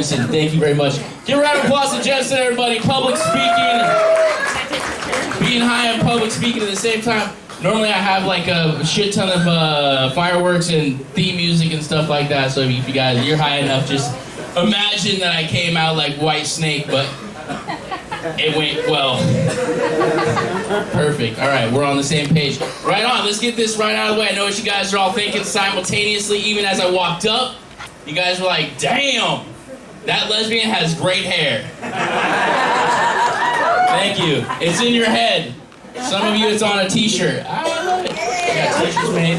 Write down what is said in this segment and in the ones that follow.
Jensen. Thank you very much. Give a round of applause to Jensen, everybody. Public speaking. Being high and public speaking at the same time. Normally I have like a shit ton of fireworks and theme music and stuff like that. So if you guys, you're high enough, just imagine that I came out like White Snake, but it went well. Perfect. All right, we're on the same page. Right on, let's get this right out of the way. I know what you guys are all thinking simultaneously. Even as I walked up, you guys were like, damn, that lesbian has great hair. Thank you. It's in your head. Some of you, it's on a t-shirt. I love it. I got t-shirts made.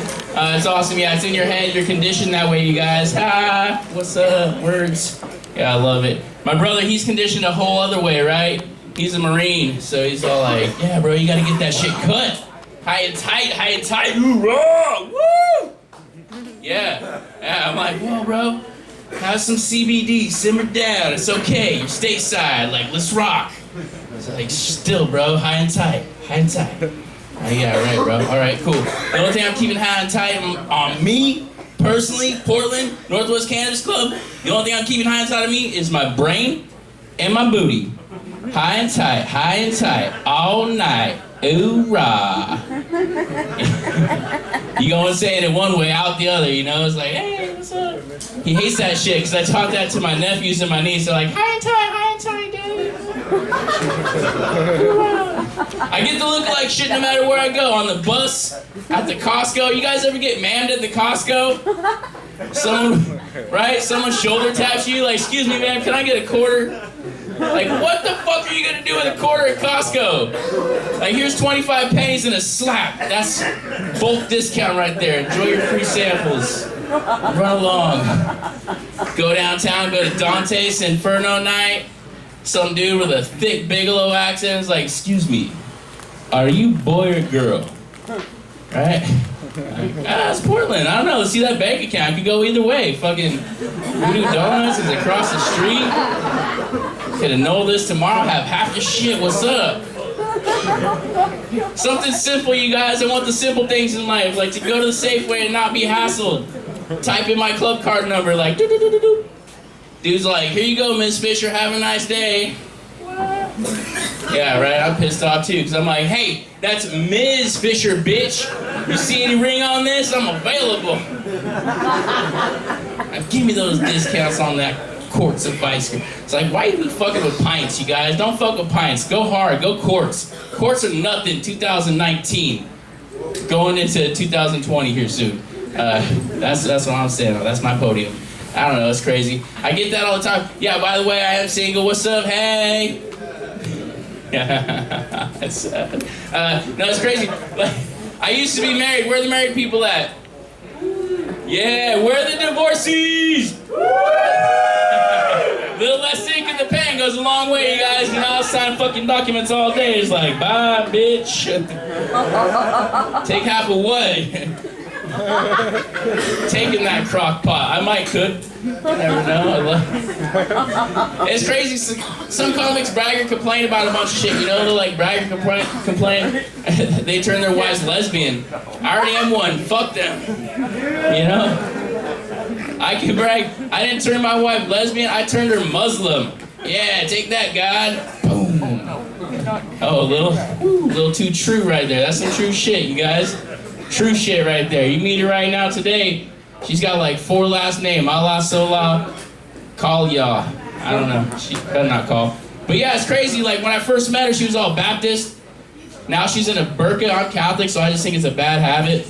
It's awesome. Yeah, it's in your head. You're conditioned that way, you guys. Ah, what's up? Words. Yeah, I love it. My brother, he's conditioned a whole other way, right? He's a Marine, so he's all like, yeah, bro, you gotta get that shit cut. High and tight, hoorah, woo! Yeah, I'm like, whoa, bro, have some CBD, simmer down, it's okay, you're stateside, like, let's rock. It's like, still, bro, high and tight. Yeah, right, bro, all right, cool. The only thing I'm keeping high and tight on me, personally, Portland, Northwest Cannabis Club, the only thing I'm keeping high and tight on me is my brain and my booty. High and tight, all night, ooh-rah. You go and say it in one way, out the other, you know? It's like, hey, what's up? He hates that shit, because I taught that to my nephews and my niece. They're like, high and tight, dude. I get to look like shit no matter where I go. On the bus, at the Costco. You guys ever get mammed at the Costco? Someone shoulder taps you, like, excuse me, ma'am, can I get a quarter? Like, what the fuck are you gonna do with a quarter at Costco? Like, here's 25 pennies and a slap. That's bulk discount right there. Enjoy your free samples. Run along. Go downtown, go to Dante's Inferno night. Some dude with a thick Bigelow accent is like, excuse me, are you boy or girl? Right? It's Portland. I don't know. See that bank account? Could go either way. Fucking Voodoo Donuts is across the street. Could have known this tomorrow. Have half the shit. What's up? Something simple, you guys. I want the simple things in life, like to go to the Safeway and not be hassled. Type in my club card number, like doo doo doo doo doo. Dude's like, here you go, Miss Fisher. Have a nice day. Yeah, right. I'm pissed off too, because I'm like, hey, that's Ms. Fisher, bitch. You see any ring on this? I'm available. Now, give me those discounts on that quarts of ice cream. It's like, why are we fucking with pints, you guys? Don't fuck with pints. Go hard. Go quarts. Quarts are nothing. 2019. Going into 2020 here soon. That's what I'm saying. That's my podium. I don't know. It's crazy. I get that all the time. Yeah, by the way, I am single. What's up? Hey. That's sad. No, it's crazy. Like, I used to be married. Where are the married people at? Yeah, where are the divorcees? Little less ink in the pen goes a long way, you guys. You know, I'll sign fucking documents all day. It's like, bye, bitch. Take half of what? Taking that crock pot. I might could. You never know. It's crazy. Some comics brag and complain about a bunch of shit. You know, they'll like brag and complain. They turn their wives lesbian. I already am one. Fuck them. You know? I can brag. I didn't turn my wife lesbian. I turned her Muslim. Yeah, take that, God. Boom. Oh, a little too true right there. That's some true shit, you guys. True shit right there. You meet her right now today, she's got like 4 last names. Allah, Sola, call y'all. I don't know. She better not call. But yeah, it's crazy. Like when I first met her, she was all Baptist. Now she's in a burqa. I'm Catholic, so I just think it's a bad habit.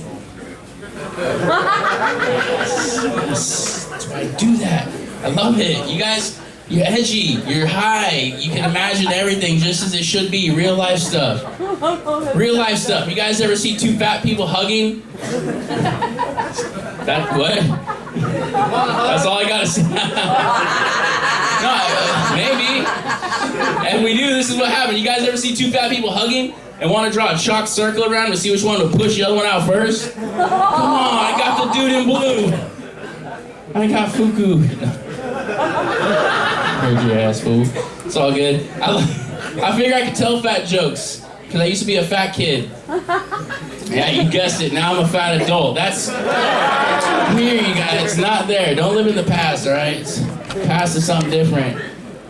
That's why I do that. I love it. You guys, you're edgy. You're high. You can imagine everything just as it should be. Real life stuff. Real life stuff. You guys ever see 2 fat people hugging? That what? That's all I gotta say. No, maybe. And we do. This is what happened. You guys ever see 2 fat people hugging and want to draw a chalk circle around to see which one to push the other one out first? Come on, I got the dude in blue. I got Fuku. Heard your ass, fool. It's all good. I figure I could tell fat jokes. Because I used to be a fat kid. Yeah, you guessed it. Now I'm a fat adult. That's here, you guys. It's not there. Don't live in the past, all right? Pass to something different.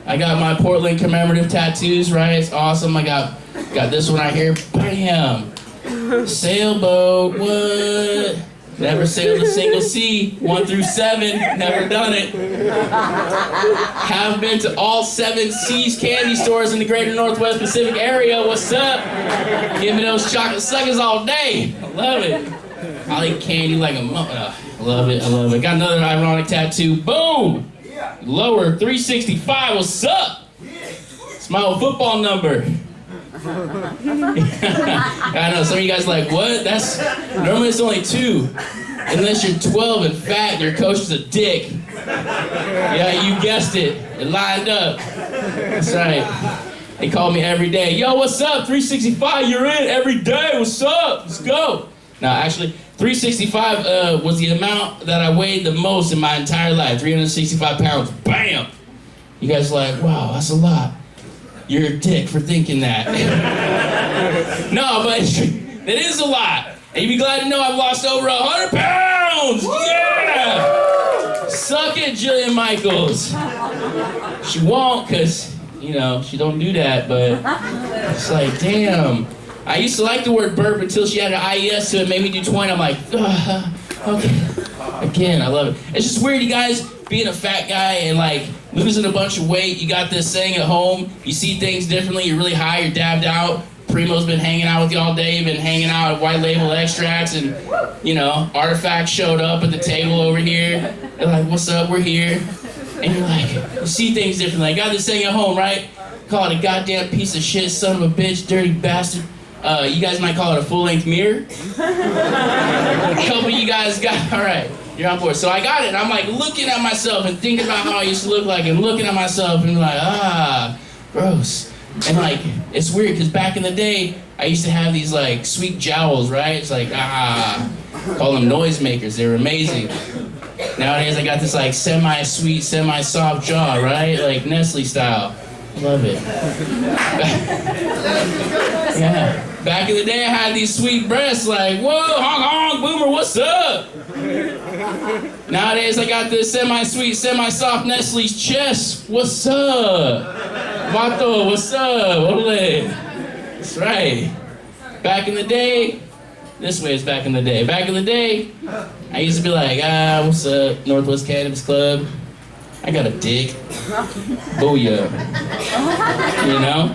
I got my Portland commemorative tattoos, right? It's awesome. I got this one right here. Bam! Sailboat, what? Never sailed a single sea, 1 through 7, never done it. Have been to all 7 C's candy stores in the greater Northwest Pacific area. What's up? Give me those chocolate suckers all day. I love it. I'll eat candy like a I love it, I love it. Got another ironic tattoo. Boom! Lower 365, what's up? It's my old football number. I know, some of you guys are like, what? Normally it's only 2. Unless you're 12 and fat and your coach is a dick. Yeah, you guessed it. It lined up. That's right. They call me every day. Yo, what's up? 365, you're in every day. What's up? Let's go. Now, actually, 365 was the amount that I weighed the most in my entire life. 365 pounds. Bam! You guys are like, wow, that's a lot. You're a dick for thinking that. No, but it is a lot. And you'd be glad to know I've lost over 100 pounds! Yeah! Suck it, Jillian Michaels. She won't, because, you know, she don't do that, but it's like, damn. I used to like the word burp until she had an IES to it, made me do 20. I'm like, okay. Again, I love it. It's just weird, you guys, being a fat guy and like losing a bunch of weight. You got this thing at home. You see things differently. You're really high. You're dabbed out. Primo's been hanging out with you all day. You've been hanging out at White Label Extracts, and you know, Artifacts showed up at the table over here. They're like, "What's up? We're here." And you're like, you see things differently. I got this thing at home, right? Call it a goddamn piece of shit, son of a bitch, dirty bastard. You guys might call it a full-length mirror. A couple of you guys got, all right, you're on board. So I got it, and I'm like looking at myself and thinking about how I used to look like, and looking at myself and like, gross. And like, it's weird, because back in the day, I used to have these like sweet jowls, right? It's like, call them noisemakers, they were amazing. Nowadays, I got this like semi-sweet, semi-soft jaw, right? Like Nestle style. Love it. Yeah. Back in the day, I had these sweet breasts like, whoa, honk, honk, boomer, what's up? Nowadays, I got this semi-sweet, semi-soft Nestle's chest. What's up? Vato, what's up? Ole. That's right. Back in the day, this way is back in the day. Back in the day, I used to be like, what's up, Northwest Cannabis Club? I got a dick. Booyah. You know?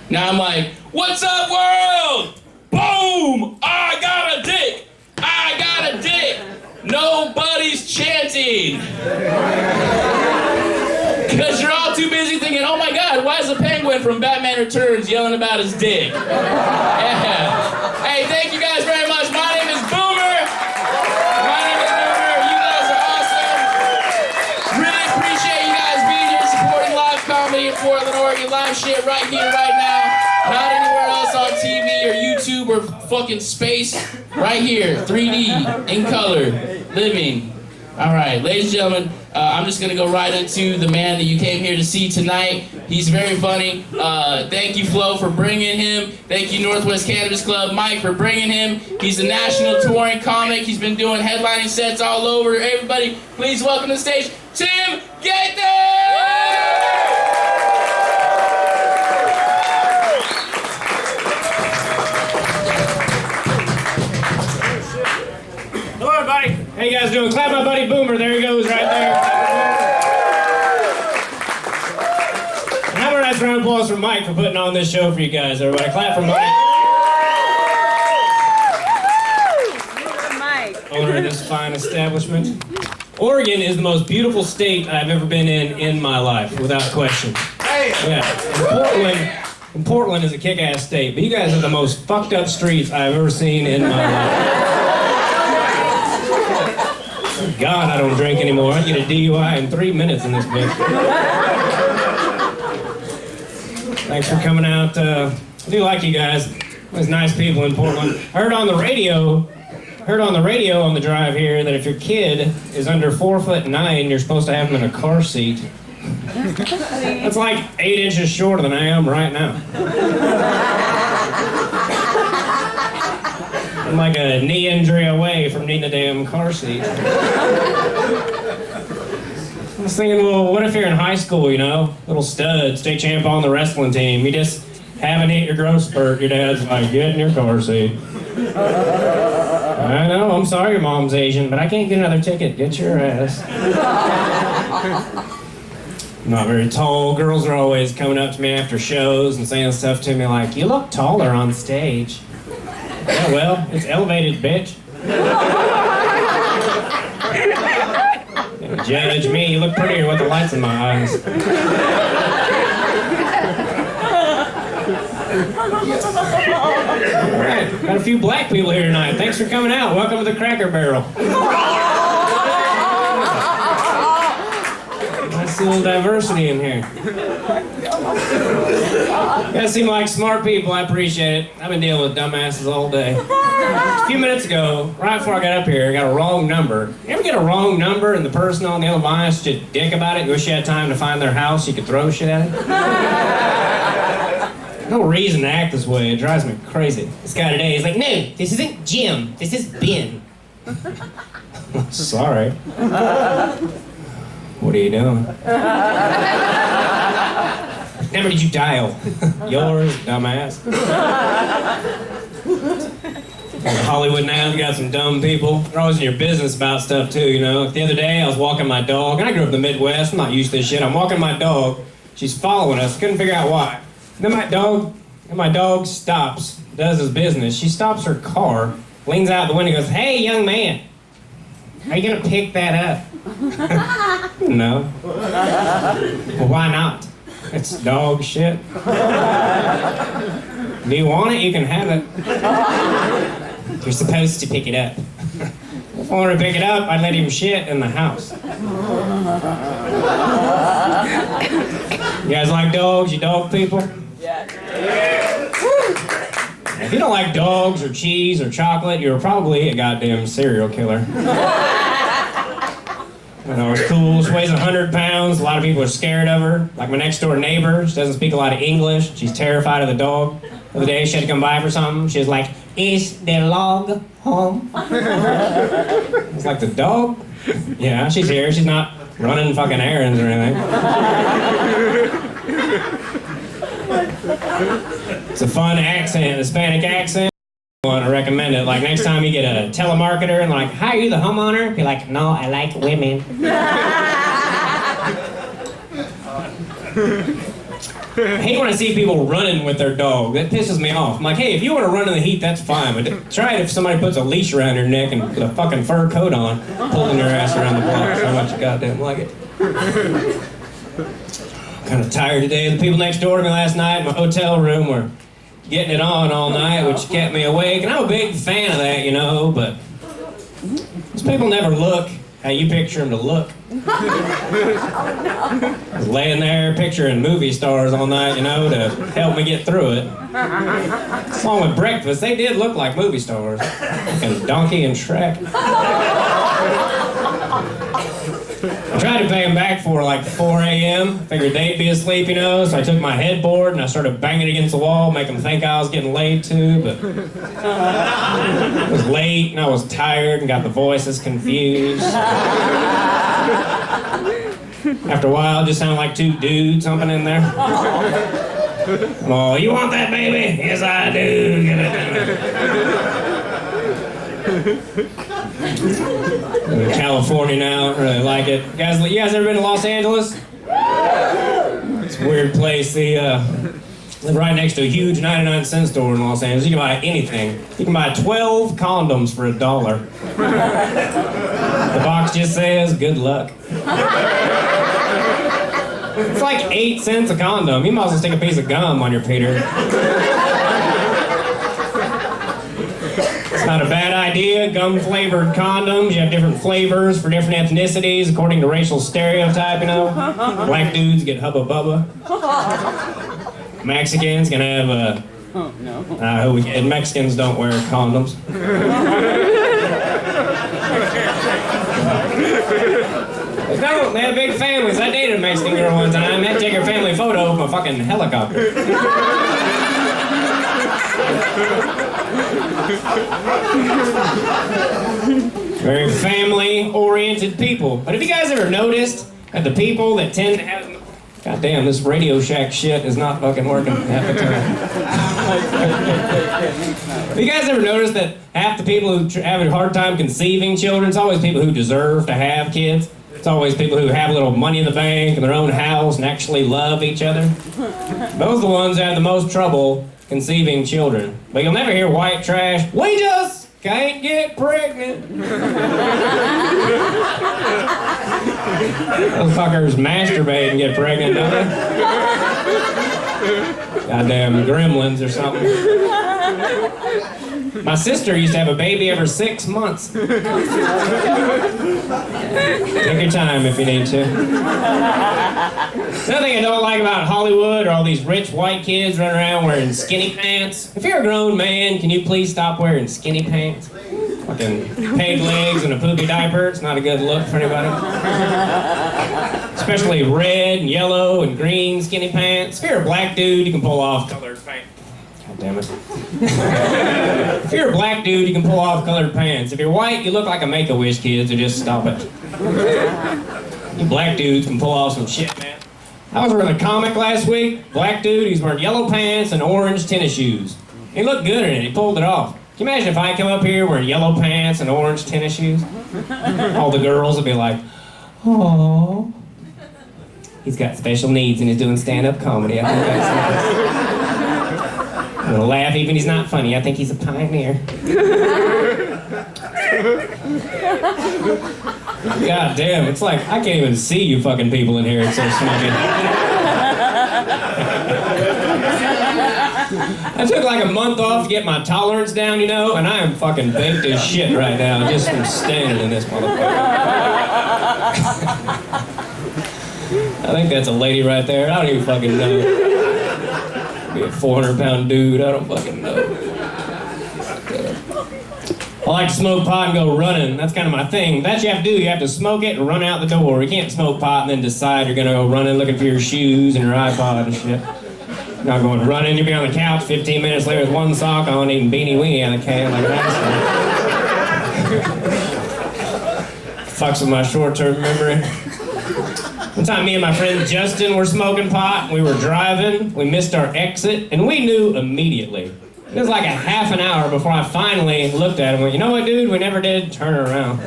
Now I'm like, what's up, world? Boom! I got a dick! I got a dick! Nobody's chanting. Because you're all too busy thinking, oh my God, why is the penguin from Batman Returns yelling about his dick? Yeah. Hey, thank you guys very much. My name is Boomer. My name is Boomer. You guys are awesome. Really appreciate you guys being here supporting live comedy in Portland, Oregon. Live shit right here, right now. Not anywhere else on TV or YouTube or fucking space. Right here, 3D, in color, living. All right, ladies and gentlemen, I'm just going to go right into the man that you came here to see tonight. He's very funny. Thank you, Flo, for bringing him. Thank you, Northwest Cannabis Club, Mike, for bringing him. He's a national touring comic. He's been doing headlining sets all over. Everybody, please welcome to the stage, Tim Gaither! Hello, everybody. How you guys doing? Clap my buddy Boomer. There he goes, right there. And how about a nice round of applause for Mike for putting on this show for you guys, everybody. Clap for Mike. Owner of this fine establishment. Oregon is the most beautiful state I've ever been in my life, without question. Yeah. And Portland is a kick-ass state, but you guys are the most fucked up streets I've ever seen in my life. God, I don't drink anymore. I get a DUI in 3 minutes in this bitch. Thanks for coming out. I do like you guys. There's nice people in Portland. I heard on the radio on the drive here that if your kid is under 4'9", you're supposed to have him in a car seat. That's like 8 inches shorter than I am right now. I'm like a knee injury away from needing a damn car seat. was thinking, well, what if you're in high school, you know? Little stud, state champ on the wrestling team. You just haven't hit your growth spurt. Your dad's like, get in your car seat. I know, I'm sorry your mom's Asian, but I can't get another ticket. Get your ass. I'm not very tall. Girls are always coming up to me after shows and saying stuff to me like, you look taller on stage. Yeah, well, it's elevated, bitch. Judge me, you look prettier with the lights in my eyes. Alright, got a few black people here tonight. Thanks for coming out. Welcome to the Cracker Barrel. Nice little diversity in here. You guys seem like smart people. I appreciate it. I've been dealing with dumbasses all day. A few minutes ago, right before I got up here, I got a wrong number. You ever get a wrong number and the person on the other line is just a dick about it? You wish you had time to find their house, you could throw shit at it? No reason to act this way. It drives me crazy. This guy today, he's like, no, this isn't Jim. This is Ben. Sorry. What are you doing? What number did you dial? Yours, dumbass. In Hollywood now, you got some dumb people. They're always in your business about stuff too, you know. The other day, I was walking my dog, and I grew up in the Midwest. I'm not used to this shit. I'm walking my dog. She's following us. Couldn't figure out why. Then my dog stops, does his business. She stops her car, leans out the window and goes, hey, young man, are you gonna pick that up? No. Well, why not? It's dog shit. Do you want it? You can have it. You're supposed to pick it up. If I wanted to pick it up, I'd let him shit in the house. You guys like dogs? You dog people? Yeah. If you don't like dogs or cheese or chocolate, you're probably a goddamn serial killer. I know, it's cool. She weighs 100 pounds. A lot of people are scared of her. Like my next door neighbor, she doesn't speak a lot of English. She's terrified of the dog. The other day, she had to come by for something. She was like, is the log home? It's like, the dog? Yeah, she's here. She's not running fucking errands or anything. It's a fun accent, Hispanic accent. I recommend it. Like next time you get a telemarketer and like, hi, are you the homeowner? Be like, no, I like women. I hate when I see people running with their dog. That pisses me off. I'm like, hey, if you want to run in the heat, that's fine, but try it if somebody puts a leash around your neck and put a fucking fur coat on, pulling your ass around the block so much you goddamn like it. Kind of tired today. The people next door to me last night in my hotel room were getting it on all night, which kept me awake. And I'm a big fan of that, you know, but these people never look how you picture them to look. I was laying there picturing movie stars all night, you know, to help me get through it. Along with breakfast, they did look like movie stars. Fucking Donkey and Shrek. I tried to pay them back for like 4 a.m. Figured they'd be asleep, you know, so I took my headboard and I started banging it against the wall, make them think I was getting laid too, but it was late and I was tired and got the voices confused. After a while, it just sounded like two dudes something in there. Oh, you want that, baby? Yes, I do. Give it to me. I'm in California now, I don't really like it. You guys ever been to Los Angeles? It's a weird place. They live right next to a huge 99-cent store in Los Angeles. You can buy anything. You can buy 12 condoms for $1. The box just says, good luck. It's like 8 cents a condom. You might as well stick a piece of gum on your Peter. It's not a bad idea. Gum-flavored condoms. You have different flavors for different ethnicities according to racial stereotype, you know. Black dudes get Hubba Bubba. Mexicans can have and Mexicans don't wear condoms. No, they have big families. I dated a Mexican girl one time. I had to take her family photo of a fucking helicopter. Very family-oriented people. But have you guys ever noticed And the people that tend to have... God damn, this Radio Shack shit is not fucking working half the time. Have you guys ever noticed that half the people who have a hard time conceiving children, it's always people who deserve to have kids? It's always people who have a little money in the bank and their own house and actually love each other. Those are the ones that have the most trouble conceiving children. But you'll never hear white trash, "We just can't get pregnant." Those fuckers masturbate and get pregnant, don't they? Goddamn gremlins or something. My sister used to have a baby every 6 months. Take your time if you need to. Another thing I don't like about Hollywood are all these rich white kids running around wearing skinny pants. If you're a grown man, can you please stop wearing skinny pants? Fucking peg legs and a poopy diaper. It's not a good look for anybody. Especially red and yellow and green skinny pants. If you're a black dude, you can pull off colored pants. God damn it. If you're a black dude, you can pull off colored pants. If you're white, you look like a Make-A-Wish kid, so just stop it. You black dudes can pull off some shit, man. I was reading a comic last week. Black dude, he's wearing yellow pants and orange tennis shoes. He looked good in it. He pulled it off. Can you imagine if I come up here wearing yellow pants and orange tennis shoes? All the girls would be like, "Oh, he's got special needs and he's doing stand-up comedy. I think that's nice." I'm gonna laugh even he's not funny. I think he's a pioneer. God damn, it's like I can't even see you fucking people in here. It's so smoky. I took like a month off to get my tolerance down, you know, and I am fucking baked as shit right now just from standing in this motherfucker. I think that's a lady right there. I don't even fucking know. Be a 400-pound dude. I don't fucking know. I like to smoke pot and go running. That's kind of my thing. That's what you have to do. You have to smoke it and run out the door. You can't smoke pot and then decide you're going to go running looking for your shoes and your iPod and shit. You're not going running. You'll be on the couch 15 minutes later with one sock on eating beanie weenie out of a can like that. Fucks with my short-term memory. One time me and my friend Justin were smoking pot and we were driving. We missed our exit and we knew immediately. It was like a half an hour before I finally looked at him and went, "You know what, dude? We never did turn around."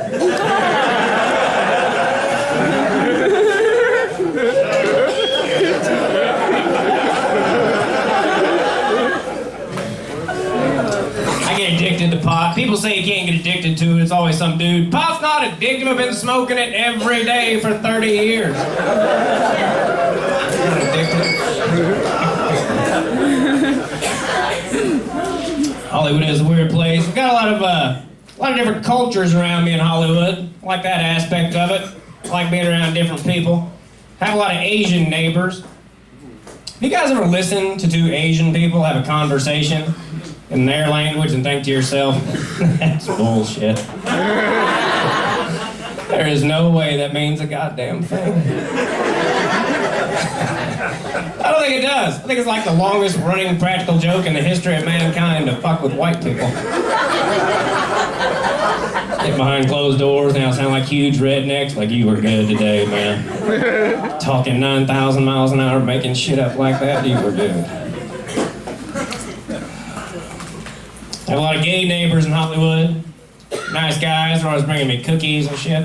I get addicted to pot. People say you can't get addicted to it. It's always some dude. Pot's not addictive. I've been smoking it every day for 30 years. I'm not addicted. Hollywood is a weird place. We've got a lot of different cultures around me in Hollywood. I like that aspect of it. I like being around different people. I have a lot of Asian neighbors. Have you guys ever listened to two Asian people have a conversation in their language and think to yourself, "That's bullshit. There is no way that means a goddamn thing." I don't think it does. I think it's like the longest running practical joke in the history of mankind to fuck with white people. Get behind closed doors, now sound like huge rednecks, like you were good today, man. Talking 9,000 miles an hour, making shit up like that, you were good. I have a lot of gay neighbors in Hollywood. Nice guys, they're always bringing me cookies and shit.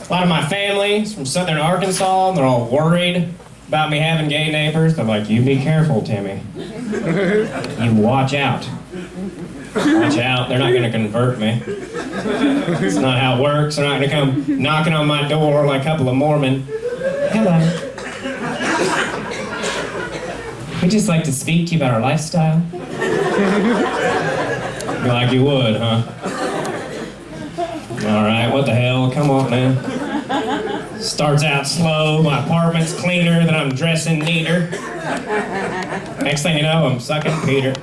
A lot of my family is from southern Arkansas, and they're all worried about me having gay neighbors. I'm like, "You be careful, Timmy. You watch out. Watch out, they're not gonna convert me. It's not how it works. They're not gonna come knocking on my door like a couple of Mormon. Hello. We'd just like to speak to you about our lifestyle." You're like, "You would, huh? All right, what the hell? Come on, man." Starts out slow, my apartment's cleaner, then I'm dressing neater. Next thing you know, I'm sucking Peter.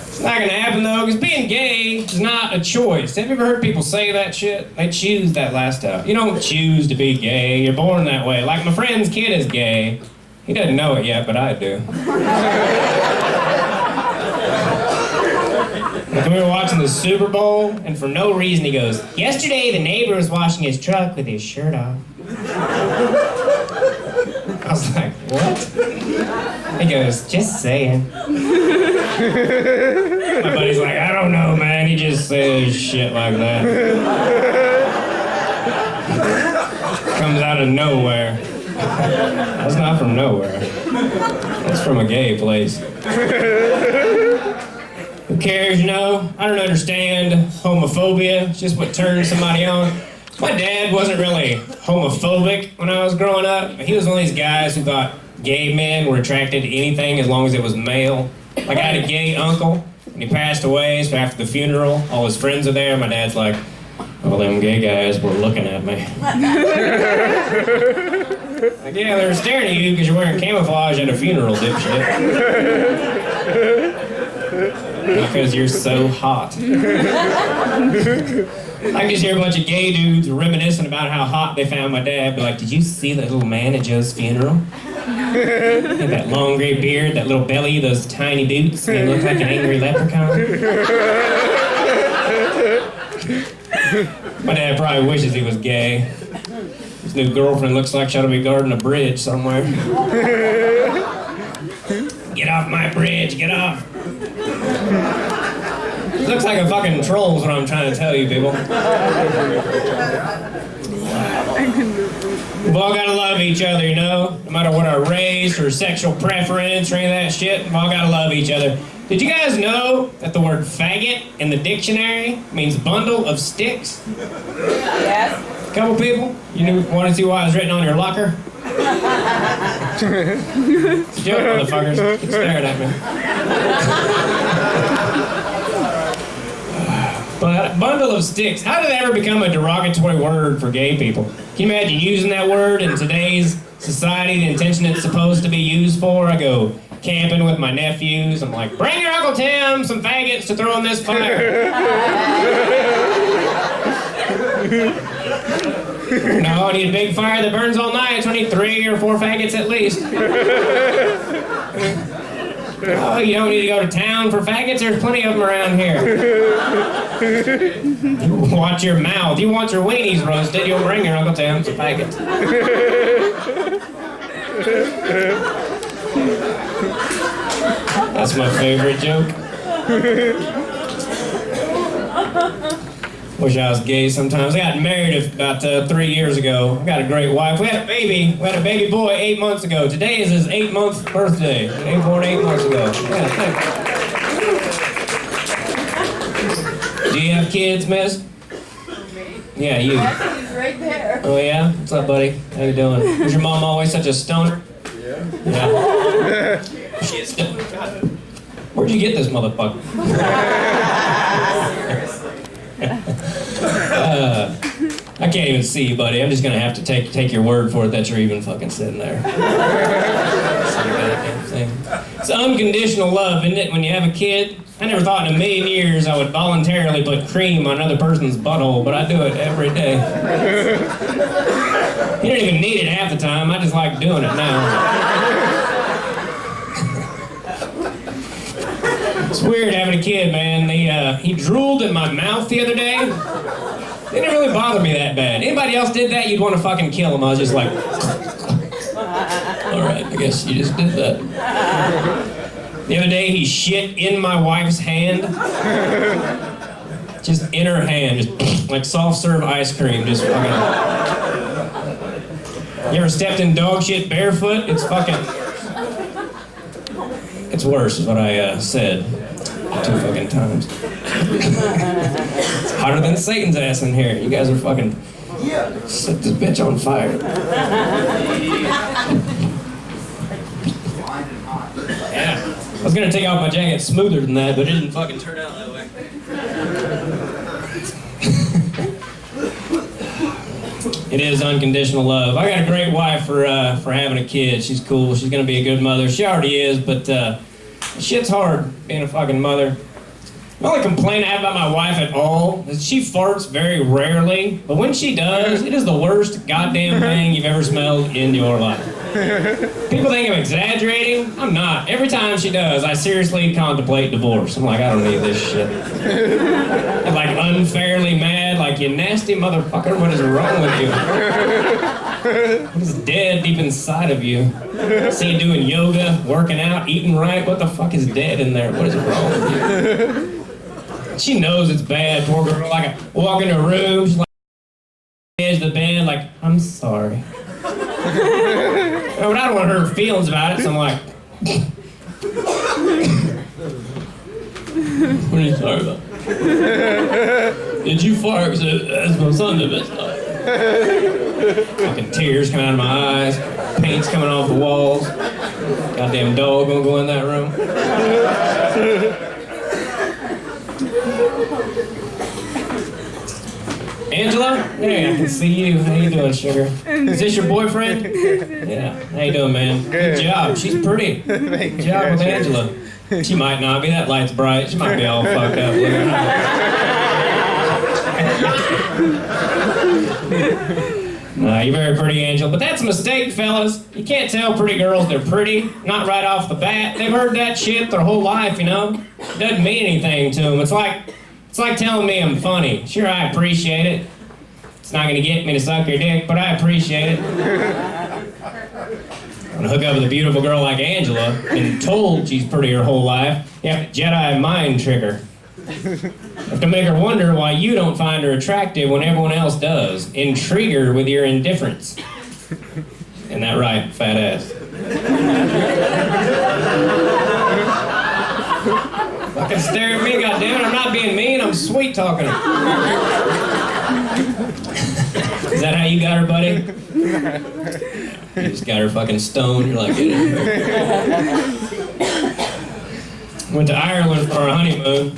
It's not gonna happen though, because being gay is not a choice. Have you ever heard people say that shit? They choose that lifestyle. You don't choose to be gay, you're born that way. Like my friend's kid is gay. He doesn't know it yet, but I do. Like we were watching the Super Bowl, and for no reason he goes, "Yesterday the neighbor was washing his truck with his shirt off." I was like, what? He goes, "Just saying." My buddy's like, "I don't know, man. He just says shit like that." Comes out of nowhere. That's not from nowhere. That's from a gay place. Who cares, you know? I don't understand homophobia. It's just what turns somebody on. My dad wasn't really homophobic when I was growing up. He was one of these guys who thought gay men were attracted to anything as long as it was male. Like I had a gay uncle, and he passed away, so after the funeral, all his friends are there. My dad's like, "All them gay guys were looking at me." Like, yeah, they were staring at you because you're wearing camouflage at a funeral, dipshit. Because you're so hot. I can just hear a bunch of gay dudes reminiscing about how hot they found my dad. Be like, "Did you see that little man at Joe's funeral? He had that long gray beard, that little belly, those tiny boots, and he looked like an angry leprechaun." My dad probably wishes he was gay. His new girlfriend looks like she ought to be guarding a bridge somewhere. "Get off my bridge, get off." Looks like a fucking troll is what I'm trying to tell you, people. We've all gotta love each other, you know? No matter what our race or sexual preference or any of that shit, we've all gotta love each other. Did you guys know that the word faggot in the dictionary means bundle of sticks? Yes. A couple people? You want to see why it was written on your locker? It's a joke, motherfuckers. Keep staring at me. But bundle of sticks, how did that ever become a derogatory word for gay people? Can you imagine using that word in today's society, the intention it's supposed to be used for? I go camping with my nephews. I'm like, "Bring your Uncle Tim some faggots to throw in this fire." No, I need a big fire that burns all night, so I need 3 or 4 faggots at least. Oh, you don't need to go to town for faggots? There's plenty of them around here. You watch your mouth. You want your weenies roasted, you'll bring your Uncle Tim some faggots. That's my favorite joke. Wish I was gay sometimes. I got married about 3 years ago. I got a great wife. We had a baby. We had a baby boy 8 months ago. Today is his 8-month birthday. He was born 8 months ago. Yeah, thanks. Do you have kids, miss? Yeah, you. Yes, he's right there. Oh, yeah? What's up, buddy? How you doing? Was your mom always such a stoner? Yeah. Shit. Where'd you get this motherfucker? I can't even see you, buddy. I'm just gonna have to take your word for it that you're even fucking sitting there. It's unconditional love, isn't it? When you have a kid, I never thought in a million years I would voluntarily put cream on another person's butthole, but I do it every day. You don't even need it half the time. I just like doing it now. It's weird having a kid, man. He drooled in my mouth the other day. It didn't really bother me that bad. Anybody else did that, you'd want to fucking kill him. I was just like, all right, I guess you just did that. The other day, he shit in my wife's hand. Just in her hand, just like soft serve ice cream, just fucking. You ever stepped in dog shit barefoot? It's fucking. It's worse, is what I said 2 fucking times. It's hotter than Satan's ass in here. You guys are fucking set this bitch on fire. Yeah. I was gonna take off my jacket smoother than that, but it didn't fucking turn out that way. It is unconditional love. I got a great wife for having a kid. She's cool. She's gonna be a good mother. She already is, but shit's hard being a fucking mother. The only complaint I have about my wife at all is she farts very rarely, but when she does, it is the worst goddamn thing you've ever smelled in your life. People think I'm exaggerating. I'm not. Every time she does, I seriously contemplate divorce. I'm like, I don't need this shit. I'm like unfairly mad, like, you nasty motherfucker, what is wrong with you? What is dead deep inside of you? See you doing yoga, working out, eating right. What the fuck is dead in there? What is wrong with you? She knows it's bad, poor girl. Like, I walk into a room, she's like, edge of the bed, like, I'm sorry. But I don't want to hurt her feelings about it, so I'm like, what are you sorry about? Did you fart? Because that's my son that messed up. Fucking tears coming out of my eyes, paint's coming off the walls. Goddamn dog gonna go in that room. Angela? Hey, I can see you. How you doing, sugar? Is this your boyfriend? Yeah. How you doing, man? Good job. She's pretty. Good job with Angela. She might not be. That light's bright. She might be all fucked up. You're very pretty, Angela. But that's a mistake, fellas. You can't tell pretty girls they're pretty. Not right off the bat. They've heard that shit their whole life, you know? It doesn't mean anything to them. It's like telling me I'm funny. Sure, I appreciate it. It's not gonna get me to suck your dick, but I appreciate it. When I hook up with a beautiful girl like Angela, been told she's pretty her whole life, you have to Jedi mind trick her. You have to make her wonder why you don't find her attractive when everyone else does. Intrigue her with your indifference. Isn't that right, fat ass? Fucking stare at me, goddammit. I'm not being mean, I'm sweet talking her. Is that how you got her, buddy? You just got her fucking stoned, you're like, get in here. Went to Ireland for our honeymoon.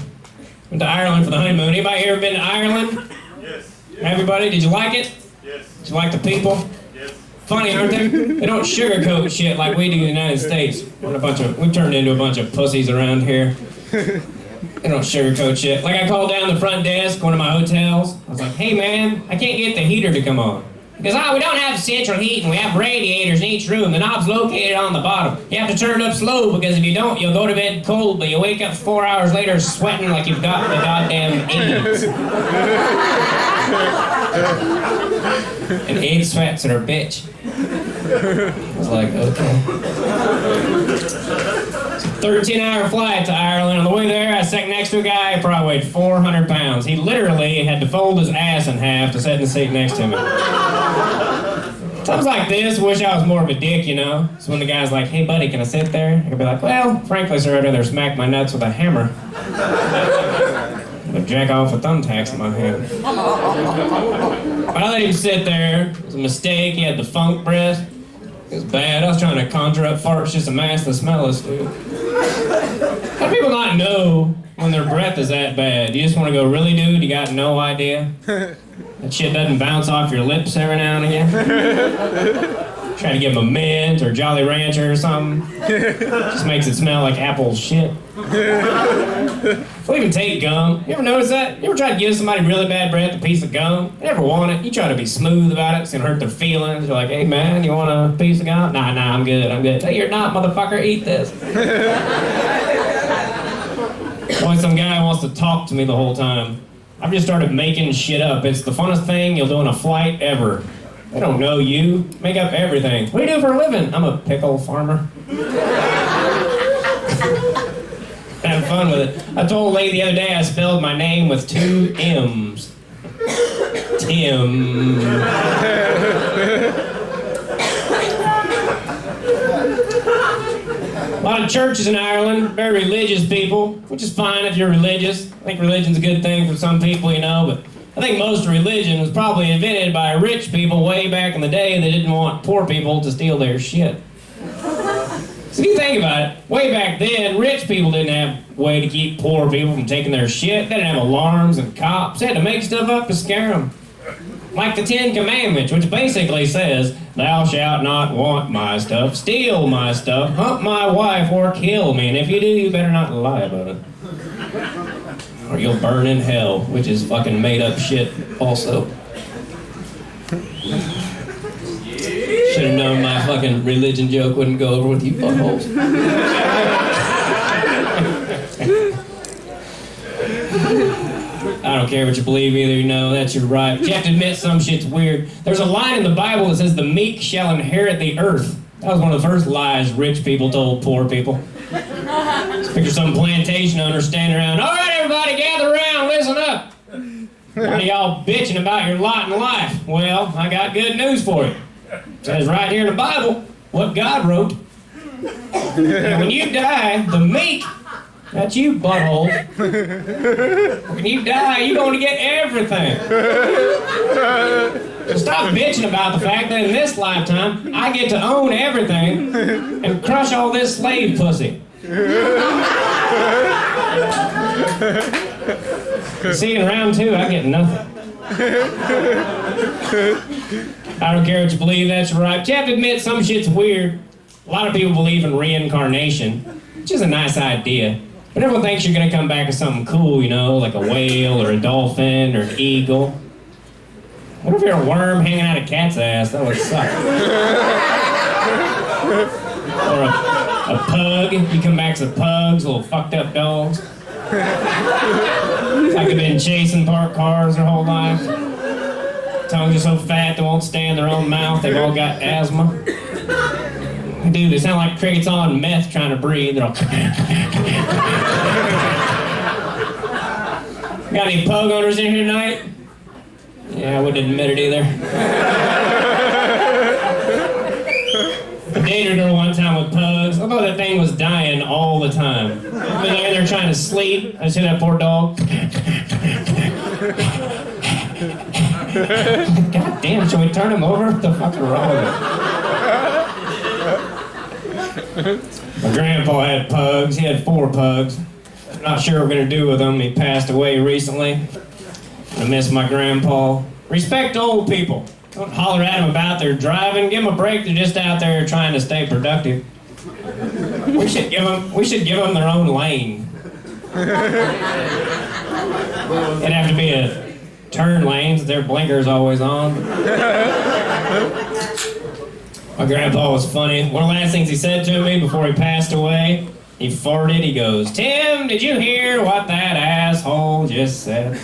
Anybody here ever been to Ireland? Yes. Everybody, did you like it? Yes. Did you like the people? Yes. Funny, aren't they? They don't sugarcoat shit like we do in the United States. We've turned into a bunch of pussies around here. They don't sugarcoat shit. Like I called down the front desk, one of my hotels. I was like, hey man, I can't get the heater to come on. Because, we don't have central heat and we have radiators in each room. The knob's located on the bottom. You have to turn it up slow because if you don't, you'll go to bed cold, but you wake up 4 hours later sweating like you've got the goddamn AIDS. And AIDS sweats at her bitch. I was like, okay. 13-hour flight to Ireland. On the way there, I sat next to a guy who probably weighed 400 pounds. He literally had to fold his ass in half to sit in the seat next to me. Times like this, wish I was more of a dick, you know? So when the guy's like, hey buddy, can I sit there? I could be like, well, frankly, sir, I'd rather smack my nuts with a hammer. But jack off with thumbtacks in my hand. But I let him sit there. It was a mistake. He had the funk breath. It was bad. I was trying to conjure up farts just to mask the smell of it. How do people not know when their breath is that bad? You just want to go, really, dude? You got no idea? That shit doesn't bounce off your lips every now and again? Trying to give them a mint or Jolly Rancher or something. Just makes it smell like apple shit. We'll even take gum. You ever notice that? You ever try to give somebody really bad breath a piece of gum? They never want it. You try to be smooth about it. It's gonna hurt their feelings. You're like, hey man, you want a piece of gum? Nah, I'm good. Hey, you're not, motherfucker. Eat this. Boy, some guy wants to talk to me the whole time. I've just started making shit up. It's the funnest thing you'll do on a flight ever. They don't know you. Make up everything. What do you do for a living? I'm a pickle farmer. Have fun with it. I told a lady the other day I spelled my name with 2 M's. Tim. A lot of churches in Ireland, very religious people, which is fine if you're religious. I think religion's a good thing for some people, you know, but I think most religion was probably invented by rich people way back in the day that didn't want poor people to steal their shit. So if you think about it, way back then, rich people didn't have a way to keep poor people from taking their shit. They didn't have alarms and cops. They had to make stuff up to scare them. Like the 10 Commandments, which basically says, thou shalt not want my stuff, steal my stuff, hump my wife, or kill me. And if you do, you better not lie about it. or you'll burn in hell, which is fucking made up shit also. Should have known my fucking religion joke wouldn't go over with you buttholes. I don't care what you believe either, you know, that's your right. But you have to admit some shit's weird. There's a line in the Bible that says the meek shall inherit the earth. That was one of the first lies rich people told poor people. Just picture some plantation owner standing around, all right, everybody, gather around, listen up. Why are y'all bitching about your lot in life? Well, I got good news for you. It says right here in the Bible what God wrote. And when you die, the meek, that's you, butthole. When you die, you're going to get everything. So stop bitching about the fact that in this lifetime, I get to own everything and crush all this slave pussy. See, in round 2, I get nothing. I don't care what you believe, that's right. But you have to admit some shit's weird. A lot of people believe in reincarnation, which is a nice idea. But everyone thinks you're gonna come back as something cool, you know, like a whale or a dolphin or an eagle. What if you're a worm hanging out a cat's ass? That would suck. Or a pug. You come back as pugs, little fucked up dogs. Like they've been chasing parked cars their whole life. Tongues are so fat they won't stay in their own mouth. They've all got asthma. Dude, they sound like crickets on meth trying to breathe. They're all... Got any pug owners in here tonight? Yeah, I wouldn't admit it either. I dated a girl one time with pugs. I thought that thing was dying all the time. I've been in there trying to sleep. I see that poor dog. God damn, should we turn him over? What the fuck is wrong with him? My grandpa had pugs. He had 4 pugs. I'm not sure what we're going to do with him. He passed away recently. I miss my grandpa. Respect old people. Don't holler at them about their driving. Give them a break. They're just out there trying to stay productive. We should give them their own lane. It'd have to be a turn lane since their blinker's always on. My grandpa was funny. One of the last things he said to me before he passed away, he farted. He goes, "Tim, did you hear what that asshole just said?"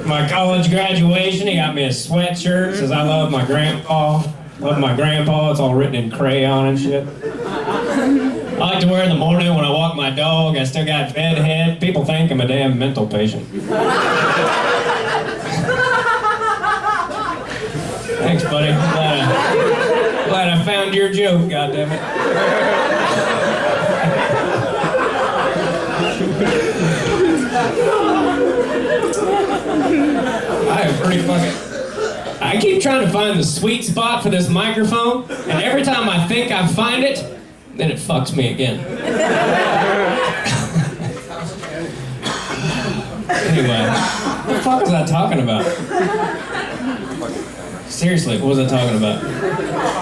My college graduation, he got me a sweatshirt. Says, "I love my grandpa." Love my grandpa. It's all written in crayon and shit. I like to wear in the morning when I walk my dog. I still got bed head. People think I'm a damn mental patient. Thanks, buddy. Glad I found your joke, goddammit. I am pretty fucking... I keep trying to find the sweet spot for this microphone, and every time I think I find it, then it fucks me again. Anyway, what the fuck was I talking about? Seriously, what was I talking about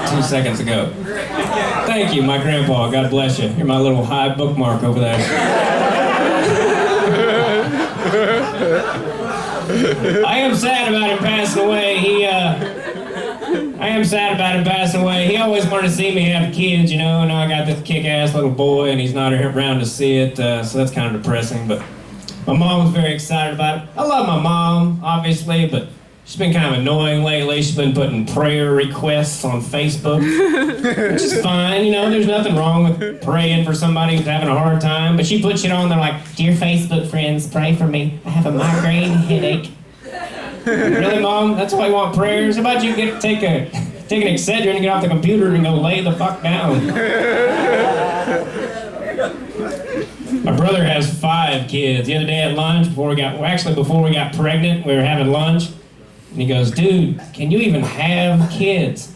2 seconds ago? Thank you, my grandpa. God bless you. You're my little high bookmark over there. I am sad about him passing away. He always wanted to see me have kids, you know. Now I got this kick-ass little boy, and he's not around to see it, so that's kind of depressing. But my mom was very excited about it. I love my mom, obviously, but she's been kind of annoying lately. She's been putting prayer requests on Facebook, which is fine, you know. There's nothing wrong with praying for somebody who's having a hard time. But she puts shit on there like, "Dear Facebook friends, pray for me. I have a migraine headache." Really, Mom? That's why you want prayers? How about you take an Excedrin and get off the computer and go lay the fuck down? My brother has 5 kids. The other day at lunch, before we got pregnant, we were having lunch. And he goes, "Dude, can you even have kids?"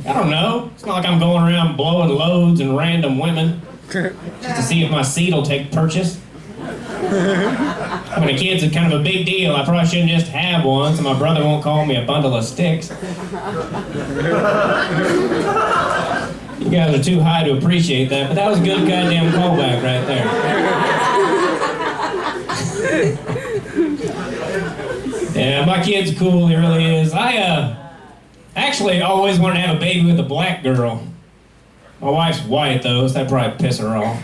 I don't know. It's not like I'm going around blowing loads and random women just to see if my seed will take purchase. Having a kid's is kind of a big deal. I probably shouldn't just have one so my brother won't call me a bundle of sticks. You guys are too high to appreciate that, but that was a good goddamn callback right there. Yeah, my kid's cool, he really is. I actually always wanted to have a baby with a black girl. My wife's white though, so that'd probably piss her off.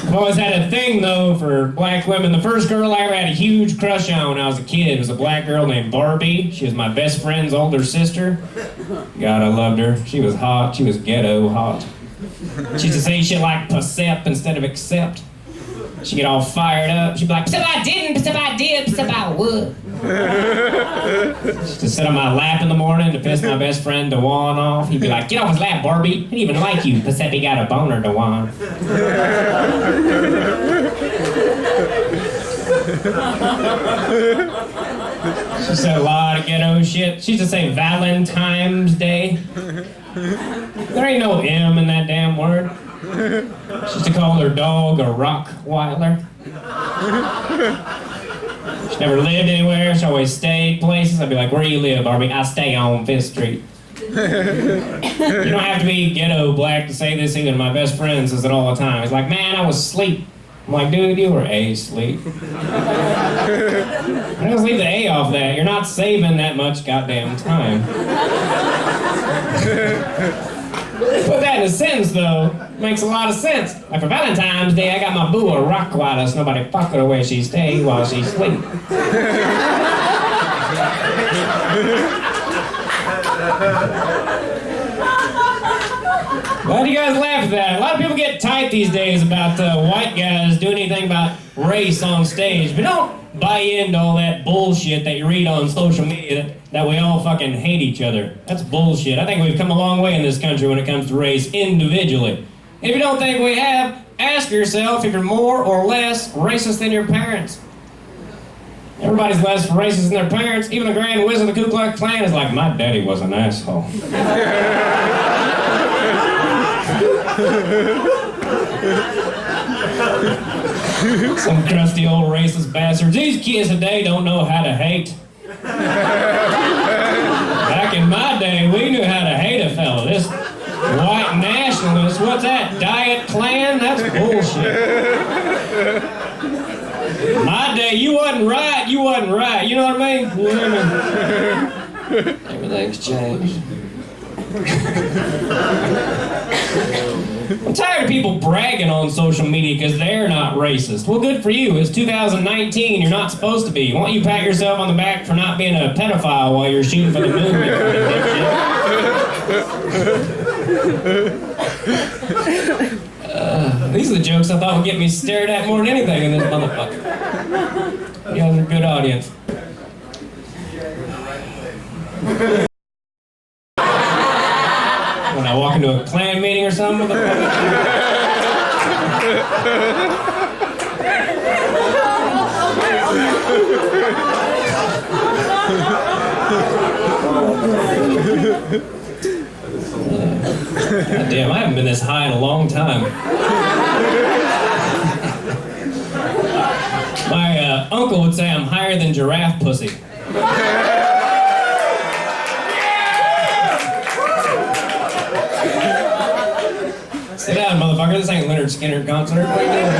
I've always had a thing though for black women. The first girl I ever had a huge crush on when I was a kid was a black girl named Barbie. She was my best friend's older sister. God, I loved her. She was hot. She was ghetto hot. She used to say shit like "percept" instead of "accept." She'd get all fired up. She'd be like, "Percept I didn't, percept I did, percept I would." She'd just sit on my lap in the morning to piss my best friend Dewan off. He'd be like, "Get off his lap, Barbie. He didn't even like you. Percept he got a boner, Dewan." She said a lot of ghetto shit. She used to say Valentine's Day. There ain't no M in that damn word. She used to call her dog a Rockweiler. She never lived anywhere. She always stayed places. I'd be like, "Where do you live, Barbie?" "I stay on 5th Street. You don't have to be ghetto black to say this either. My best friend says it all the time. He's like, "Man, I was asleep." I'm like, "Dude, you were asleep." I just leave the A off that. You're not saving that much goddamn time. Put that in a sentence, though. Makes a lot of sense. Like for Valentine's Day, I got my boo a Rockweiler so nobody fuck her where she stay while she sleep. Why do you guys laugh at that? A lot of people get tight these days about white guys doing anything about race on stage, but don't buy into all that bullshit that you read on social media that we all fucking hate each other. That's bullshit. I think we've come a long way in this country when it comes to race individually. If you don't think we have, ask yourself if you're more or less racist than your parents. Everybody's less racist than their parents. Even the Grand Wizard of the Ku Klux Klan is like, "My daddy was an asshole." Some crusty old racist bastards. These kids today don't know how to hate. Back in my day, we knew how to hate a fella. This white nationalist, what's that? Diet Klan? That's bullshit. My day, you wasn't right, you wasn't right. You know what I mean? Everything's changed. I'm tired of people bragging on social media because they're not racist. Well, good for you. It's 2019. You're not supposed to be. Why don't you pat yourself on the back for not being a pedophile while you're shooting for the moon? These are the jokes I thought would get me stared at more than anything in this motherfucker. You guys are a good audience. When I walk into a Klan meeting or something, God damn, I haven't been this high in a long time. My uncle would say I'm higher than giraffe pussy. Sit down, motherfucker. This ain't Leonard Skinner concert. What are you doing?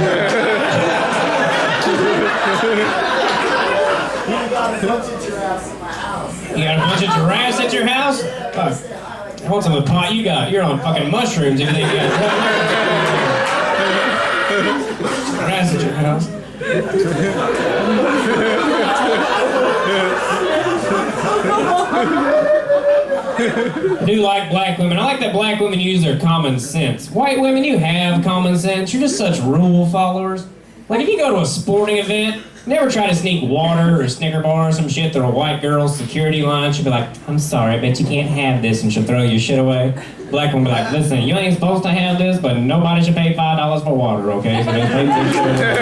You got a bunch of giraffes at your house? Fuck. I want some of the pot you got. You're on fucking mushrooms if you think you got giraffes at your house. I do like black women. I like that black women use their common sense. White women, you have common sense. You're just such rule followers. Like if you go to a sporting event, never try to sneak water or a Snicker bar or some shit through a white girl's security line. She'll be like, "I'm sorry, but you can't have this," and she'll throw your shit away. Black woman will be like, "Listen, you ain't supposed to have this, but nobody should pay $5 for water, okay? So just take this shit away."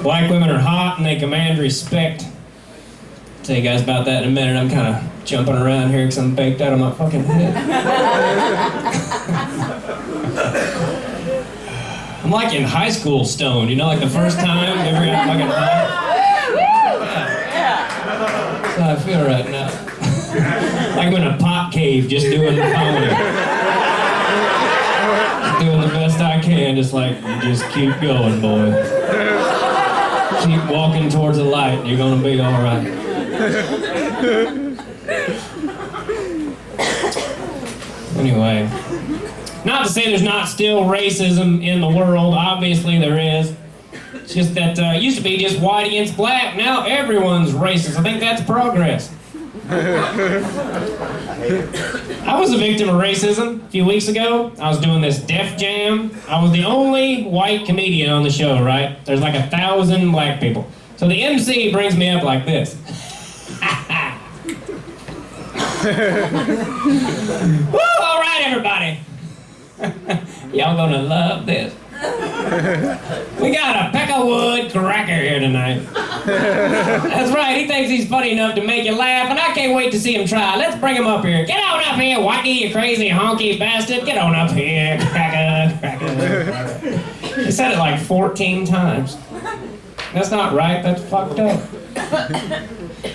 Black women are hot and they command respect. I'll tell you guys about that in a minute. I'm kind of jumping around here because I'm baked out of my fucking head. I'm like in high school stoned, you know, like the first time you ever got fucking high. That's how I feel right now. Like I'm in a pot cave just doing comedy. Doing the best I can, just like, you just keep going, boy. Keep walking towards the light, and you're gonna be alright. Anyway, not to say there's not still racism in the world, obviously there is. It's just that it used to be just white against black, now everyone's racist. I think that's progress. I was a victim of racism a few weeks ago. I was doing this Def Jam. I was the only white comedian on the show, right? There's like 1,000 black people. So the MC brings me up like this. Woo, all right, everybody. Y'all gonna love this. We got a Peckerwood cracker here tonight. That's right, he thinks he's funny enough to make you laugh, and I can't wait to see him try. Let's bring him up here. Get on up here, Whitey, you crazy honky bastard. Get on up here, cracker, cracker. He said it like 14 times. That's not right, that's fucked up.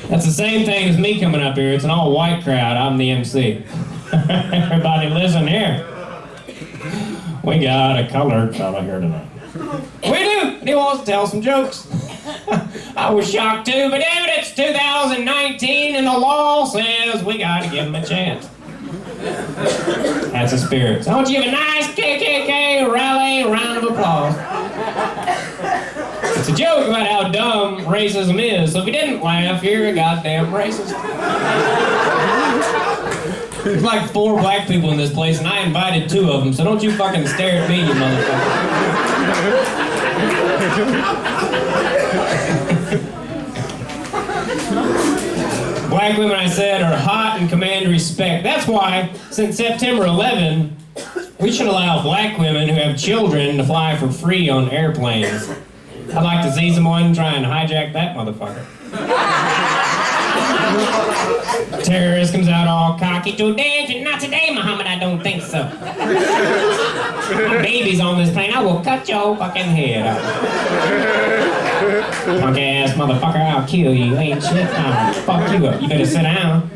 That's the same thing as me coming up here. It's an all-white crowd. I'm the MC. Everybody listen here. We got a colored fella here tonight. We do, and he wants to tell some jokes. I was shocked too, but damn it, it's 2019 and the law says we gotta give him a chance. That's the spirit. So I want you to give a nice KKK rally round of applause. It's a joke about how dumb racism is, so if you didn't laugh, you're a goddamn racist. There's like 4 black people in this place, and I invited 2 of them, so don't you fucking stare at me, you motherfucker. Black women, I said, are hot and command respect. That's why, since September 11, we should allow black women who have children to fly for free on airplanes. I'd like to see someone try and hijack that motherfucker. Terrorist comes out all cocky. Today, not today, Muhammad, I don't think so. My baby's on this plane, I will cut your fucking head off. Punk ass motherfucker, I'll kill you. Ain't shit, I'll fuck you up. You better sit down.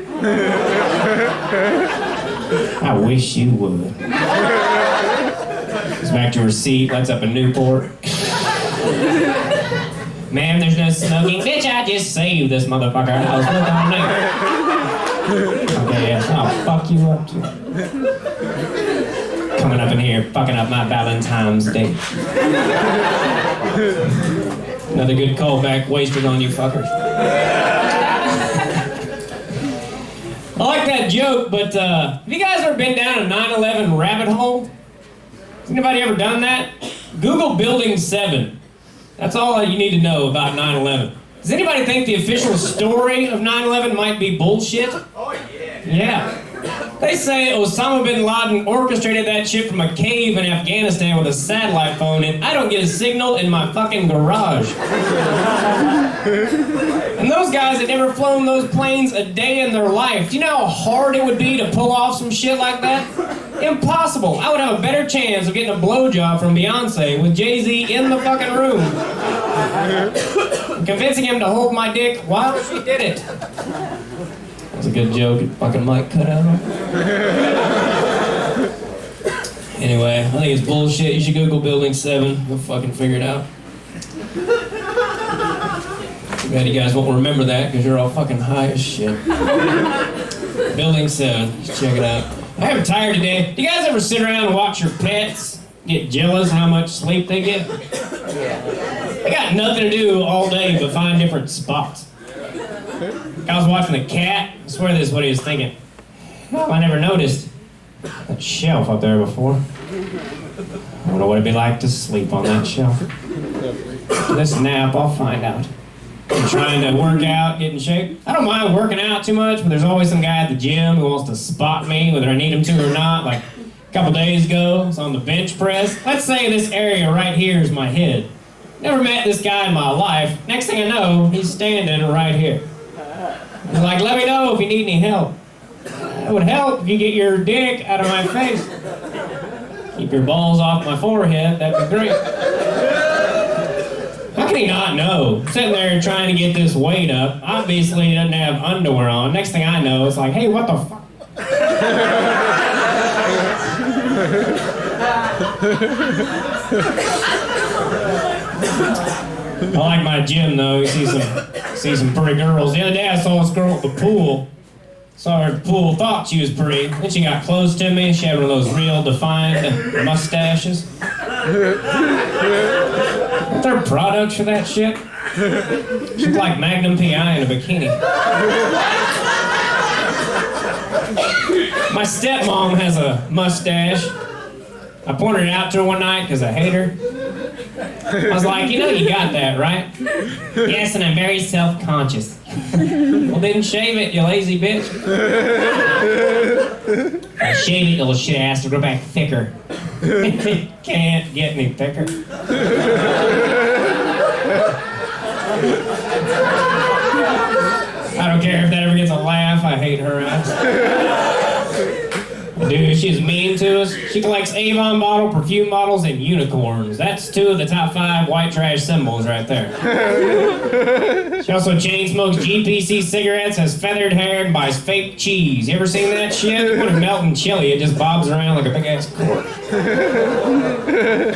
I wish you would. Goes back to her seat, lights up a Newport. Ma'am, there's no smoking. Bitch, I just saved this motherfucker. I was working all night. Okay, yes, I'll fuck you up too. Coming up in here, fucking up my Valentine's Day. Another good callback wasted on you fuckers. I like that joke, but have you guys ever been down a 9/11 rabbit hole? Has anybody ever done that? Google Building 7. That's all you need to know about 9/11. Does anybody think the official story of 9/11 might be bullshit? Oh, yeah. Yeah. They say Osama bin Laden orchestrated that shit from a cave in Afghanistan with a satellite phone, and I don't get a signal in my fucking garage. And those guys had never flown those planes a day in their life. Do you know how hard it would be to pull off some shit like that? Impossible. I would have a better chance of getting a blowjob from Beyonce with Jay-Z in the fucking room. Convincing him to hold my dick while she did it. That's a good joke. Fucking mic cut out. Anyway, I think it's bullshit. You should Google Building 7. You'll fucking figure it out. Too bad you guys won't remember that because you're all fucking high as shit. Building 7. Just check it out. I am tired today. Do you guys ever sit around and watch your pets get jealous how much sleep they get? They got nothing to do all day but find different spots. I was watching the cat. I swear this is what he was thinking. Oh, I never noticed that shelf up there before. I wonder what it'd be like to sleep on that shelf. This nap, I'll find out. I'm trying to work out, get in shape. I don't mind working out too much, but there's always some guy at the gym who wants to spot me, whether I need him to or not. Like a couple days ago, I was on the bench press. Let's say this area right here is my head. Never met this guy in my life. Next thing I know, he's standing right here. He's like, let me know if you need any help. It would help if you get your dick out of my face. Keep your balls off my forehead, that'd be great. How can he not know? I'm sitting there trying to get this weight up. Obviously, he doesn't have underwear on. Next thing I know, it's like, hey, what the fuck? I like my gym though. You see some pretty girls. The other day I saw this girl at the pool. Saw her at the pool, thought she was pretty. Then she got close to me. She had one of those real defined mustaches. Aren't there products for that shit? She looked like Magnum PI in a bikini. My stepmom has a mustache. I pointed it out to her one night because I hate her. I was like, you know you got that, right? Yes, and I'm very self-conscious. Well, then shave it, you lazy bitch. Shave it, you little shit ass, to grow back thicker. Can't get any thicker. I don't care if that ever gets a laugh, I hate her ass. Dude, she's mean to us. She collects Avon bottle, perfume bottles, and unicorns. That's 2 of the top 5 white trash symbols right there. She also chain smokes GPC cigarettes, has feathered hair, and buys fake cheese. You ever seen that shit? You put it melt in chili, it just bobs around like a big ass cork.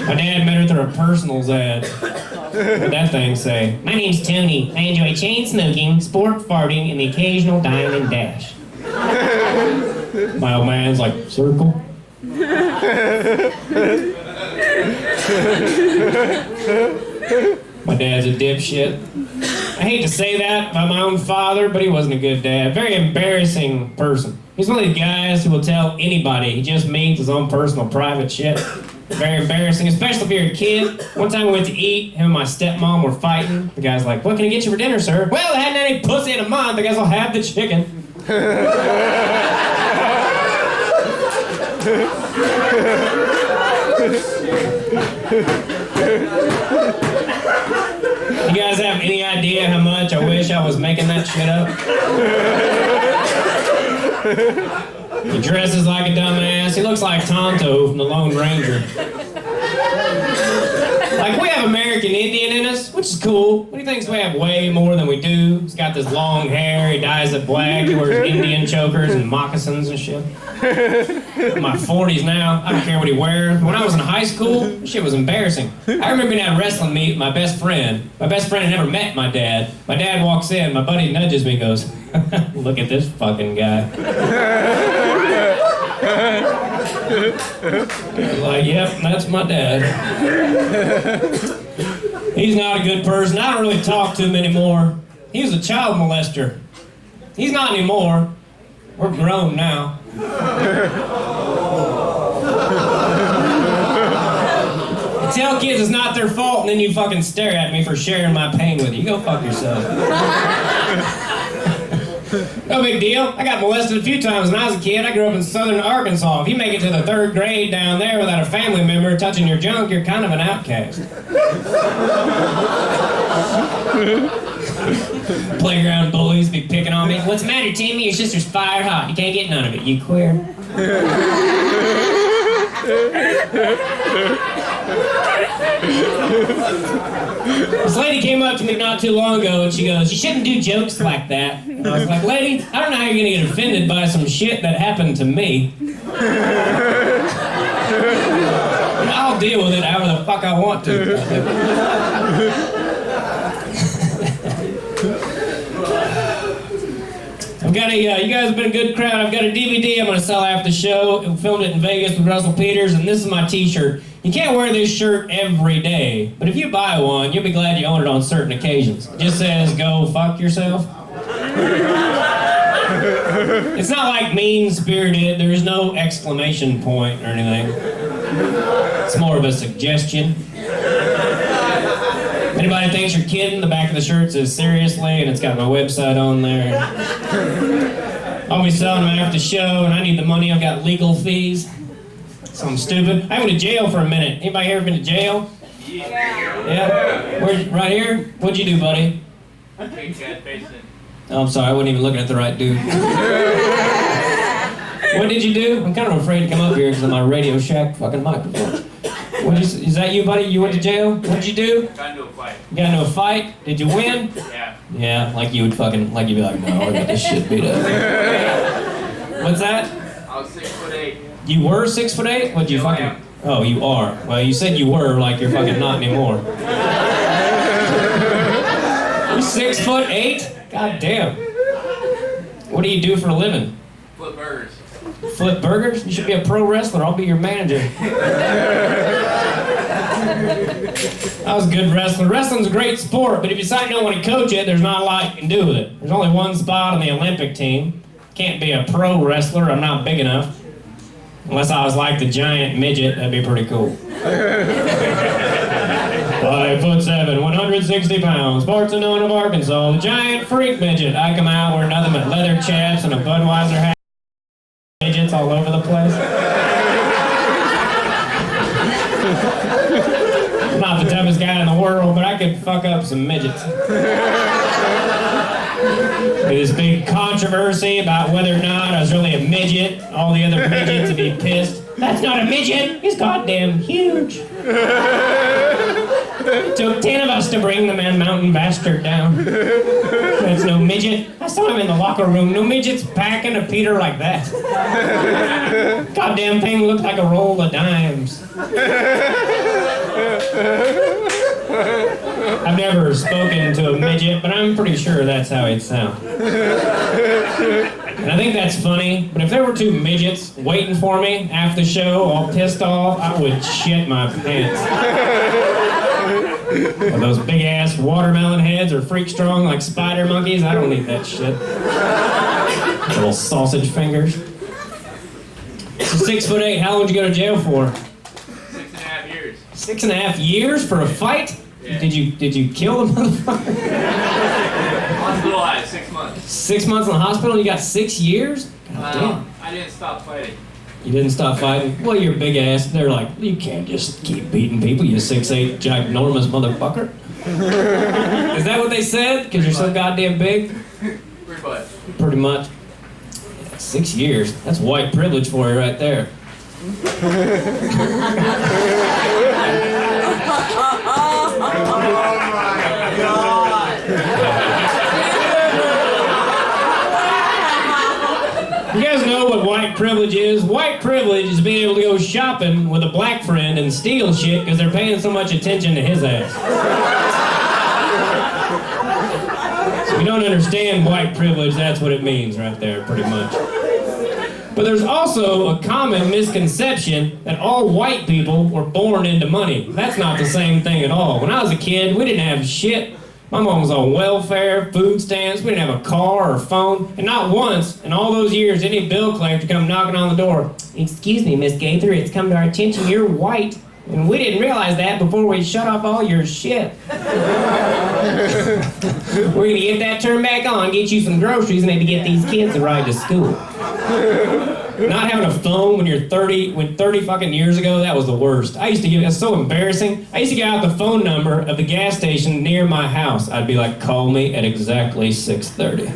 My dad met her through a personals ad. What'd that thing say? My name's Tony. I enjoy chain smoking, sport farting, and the occasional dine and dash. My old man's like, circle. My dad's a dipshit. I hate to say that about my own father, but he wasn't a good dad. Very embarrassing person. He's one of the guys who will tell anybody he just means his own personal private shit. Very embarrassing, especially if you're a kid. One time we went to eat, him and my stepmom were fighting. The guy's like, what can I get you for dinner, sir? Well, I hadn't had any pussy in a month. I guess I'll have the chicken. You guys have any idea how much I wish I was making that shit up? He dresses like a dumbass. He looks like Tonto from the Lone Ranger. Like, we have American Indian in us, which is cool, but he thinks we have way more than we do. He's got this long hair, he dyes it black, he wears Indian chokers and moccasins and shit. I'm in my 40s now, I don't care what he wears. When I was in high school, shit was embarrassing. I remember being at a wrestling meet with my best friend. My best friend had never met my dad. My dad walks in, my buddy nudges me and goes, look at this fucking guy. Like, yep, that's my dad. He's not a good person. I don't really talk to him anymore. He was a child molester. He's not anymore. We're grown now. You tell kids it's not their fault, and then you fucking stare at me for sharing my pain with you. Go fuck yourself. No big deal. I got molested a few times when I was a kid. I grew up in southern Arkansas. If you make it to the 3rd grade down there without a family member touching your junk, you're kind of an outcast. Playground bullies be picking on me. What's the matter, Timmy? Your sister's fire hot. You can't get none of it. You queer. This lady came up to me not too long ago and she goes, you shouldn't do jokes like that. And I was like, lady, I don't know how you're gonna get offended by some shit that happened to me. I'll deal with it however the fuck I want to. I've got you guys have been a good crowd. I've got a DVD I'm going to sell after the show. We filmed it in Vegas with Russell Peters, and this is my t-shirt. You can't wear this shirt every day, but if you buy one, you'll be glad you own it on certain occasions. It just says, go fuck yourself. It's not like mean-spirited. There's no exclamation point or anything. It's more of a suggestion. Anybody thinks you're kidding, the back of the shirt says seriously, and it's got my website on there. I'll be selling them after the show, and I need the money. I've got legal fees. Something stupid. I went to jail for a minute. Anybody here been to jail? Yeah? Right here? What'd you do, buddy? Oh, I'm sorry, I wasn't even looking at the right dude. What did you do? I'm kind of afraid to come up here because of my Radio Shack fucking microphone. Is that you, buddy? You went to jail? What'd you do? Got into a fight. You got into a fight? Did you win? Yeah. Yeah, like you would fucking, like you'd be like, no, I got this shit beat up. What's that? I was 6'8". You were 6'8"? What'd you Still fucking... am. Oh, you are. Well, you said you were, like you're fucking not anymore. You're 6'8"? God damn. What do you do for a living? Flip burgers. Flip burgers? You should be a pro wrestler. I'll be your manager. I was a good wrestler. Wrestling's a great sport, but if you decide you don't want to coach it, there's not a lot you can do with it. There's only one spot on the Olympic team. Can't be a pro wrestler. I'm not big enough. Unless I was like the giant midget, that'd be pretty cool. 5'7", 160 pounds, Barcelona of Arkansas, the giant freak midget. I come out wearing nothing but leather chaps and a Budweiser hat. Midgets all over the place. I'm not the toughest guy in the world, but I could fuck up some midgets. This big controversy about whether or not I was really a midget. All the other midgets would be pissed. That's not a midget. He's goddamn huge. It took 10 of us to bring the man mountain bastard down. That's no midget. I saw him in the locker room. No midget's packing a Peter like that. Goddamn thing looked like a roll of dimes. I've never spoken to a midget, but I'm pretty sure that's how he'd sound. And I think that's funny, but if there were two midgets waiting for me after the show, all pissed off, I would shit my pants. Or those big-ass watermelon heads are freak strong like spider monkeys. I don't need that shit. Little sausage fingers. So 6'8", how long did you go to jail for? 6.5 years. 6.5 years for a fight? Yeah. Did you kill the motherfucker? Hospitalized 6 months. 6 months in the hospital and you got 6 years? God damn. I didn't stop fighting. You didn't stop fighting? Well, you're big ass. They're like, you can't just keep beating people, you 6'8", ginormous motherfucker. Is that what they said? Because you're so goddamn big? Pretty much. Pretty much. 6 years. That's white privilege for you right there. You guys know what white privilege is? White privilege is being able to go shopping with a black friend and steal shit because they're paying so much attention to his ass. So if you don't understand white privilege, that's what it means right there, pretty much. But there's also a common misconception that all white people were born into money. That's not the same thing at all. When I was a kid, we didn't have shit. My mom was on welfare, food stamps, we didn't have a car or phone, and not once in all those years any bill collector come knocking on the door. Excuse me, Miss Gaither, it's come to our attention you're white. And we didn't realize that before we shut off all your shit. We're gonna get that turned back on, get you some groceries, and maybe get these kids a ride to school. Not having a phone when you're 30 fucking years ago, that was the worst. It's so embarrassing. I used to get out the phone number of the gas station near my house. I'd be like, call me at exactly 6:30.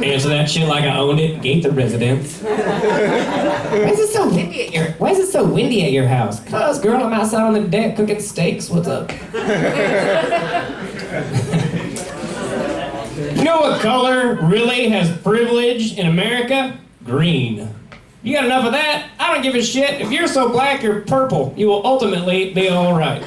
Answer that shit like I owned it. Gaither residence. Why is it so windy at your house? Cause girl, I'm outside on the deck cooking steaks. What's up? You know what color really has privilege in America? Green. You got enough of that? I don't give a shit. If you're so black, you're purple. You will ultimately be all right.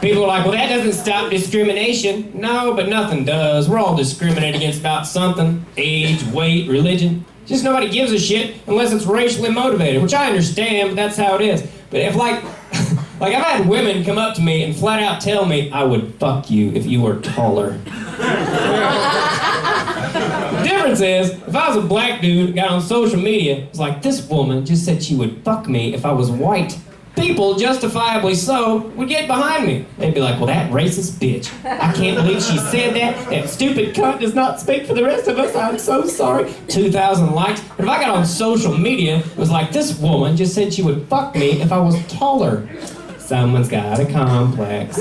People are like, well, that doesn't stop discrimination. No, but nothing does. We're all discriminated against about something. Age, weight, religion. Just nobody gives a shit unless it's racially motivated, which I understand, but that's how it is. But if like I've had women come up to me and flat out tell me, I would fuck you if you were taller. The difference is, if I was a black dude, got on social media, it's like, this woman just said she would fuck me if I was white. People, justifiably so, would get behind me. They'd be like, well, that racist bitch. I can't believe she said that. That stupid cunt does not speak for the rest of us. I'm so sorry. 2,000 likes. But if I got on social media, it was like, this woman just said she would fuck me if I was taller. Someone's got a complex.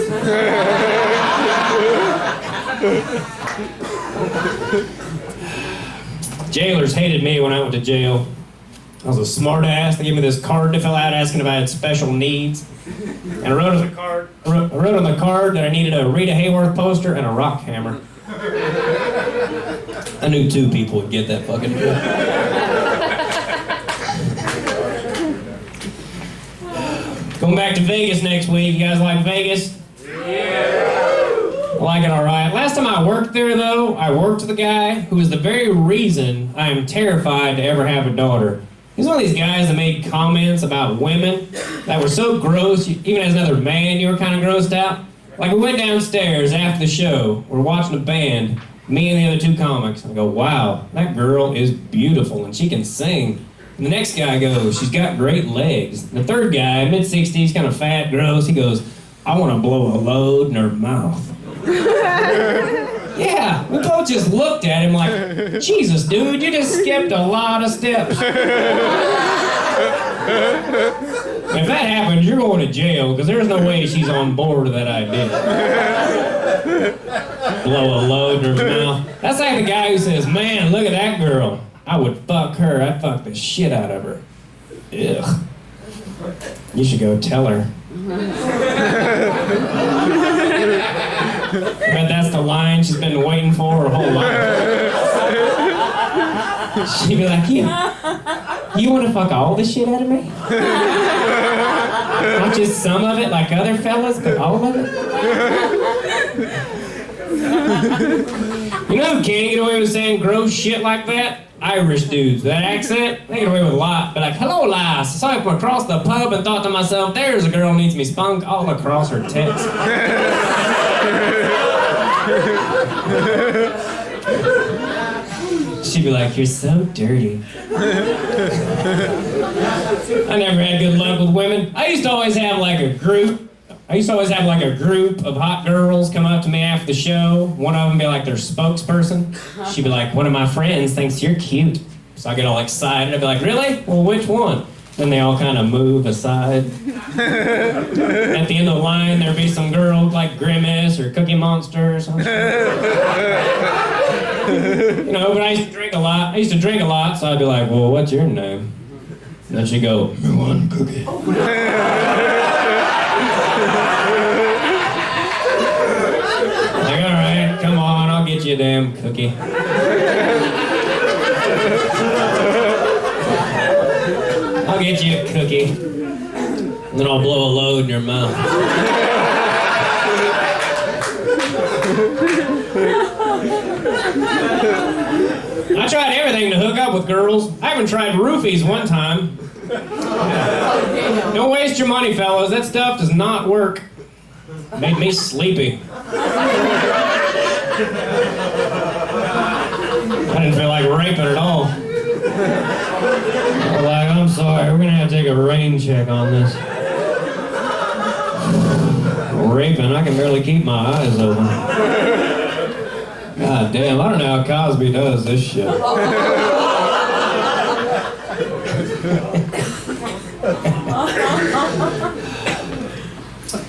Jailers hated me when I went to jail. I was a smart ass. They gave me this card to fill out asking if I had special needs. And I wrote on the card that I needed a Rita Hayworth poster and a rock hammer. I knew 2 people would get that fucking deal. Going back to Vegas next week. You guys like Vegas? I like it all right. Last time I worked there, though, I worked with a guy who is the very reason I am terrified to ever have a daughter. He's one of these guys that made comments about women that were so gross, even as another man, you were kind of grossed out. Like, we went downstairs after the show, we're watching a band, me and the other 2 comics, and I go, wow, that girl is beautiful, and she can sing. And the next guy goes, she's got great legs. And the third guy, mid-60s, kind of fat, gross, he goes, I want to blow a load in her mouth. Yeah, we both just looked at him like, Jesus, dude, you just skipped a lot of steps. If that happens, you're going to jail, because there's no way she's on board with that idea. Blow a load in her mouth. That's like the guy who says, man, look at that girl. I would fuck her. I'd fuck the shit out of her. Ugh. You should go tell her. But that's the line she's been waiting for her whole life. She'd be like, you want to fuck all the shit out of me? Not just some of it like other fellas, but all of it? You know who can't get away with saying gross shit like that? Irish dudes. That accent, they get away with a lot. But like, hello, lass. I saw you across the pub and thought to myself, there's a girl who needs me spunk all across her tits. She'd be like, you're so dirty. I never had good luck with women. I used to always have like a group of hot girls come up to me after the show. One of them be like their spokesperson. She'd be like, one of my friends thinks you're cute. So I get all excited. I'd be like, really? Well, which one? Then they all kind of move aside. At the end of the line, there'd be some girl like Grimace or Cookie Monster or something. You know, but I used to drink a lot. So I'd be like, well, what's your name? And then she'd go, one Cookie. Like, all right, come on, I'll get you a damn cookie. I'll get you a cookie. And then I'll blow a load in your mouth. I tried everything to hook up with girls. I even tried roofies one time. Don't waste your money, fellas. That stuff does not work. Made me sleepy. I didn't feel like raping at all. I was like, I'm sorry, we're gonna have to take a rain check on this. Raping, I can barely keep my eyes open. God damn, I don't know how Cosby does this shit.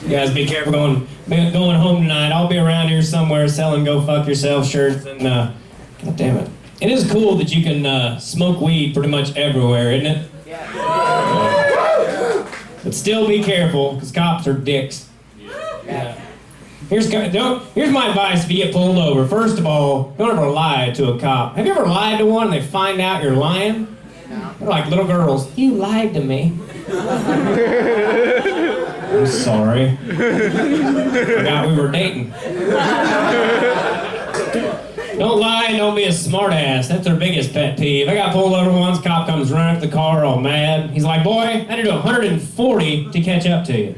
You guys be careful going home tonight. I'll be around here somewhere selling go fuck yourself shirts and God damn it. It is cool that you can smoke weed pretty much everywhere, isn't it? Yeah. But still be careful, because cops are dicks. Yeah. Here's my advice if you get pulled over. First of all, don't ever lie to a cop. Have you ever lied to one and they find out you're lying? They're like little girls. You lied to me. I'm sorry. Forgot we were dating. Don't lie and don't be a smart ass. That's their biggest pet peeve. I got pulled over once, cop comes running up the car all mad. He's like, boy, I had to do 140 to catch up to you.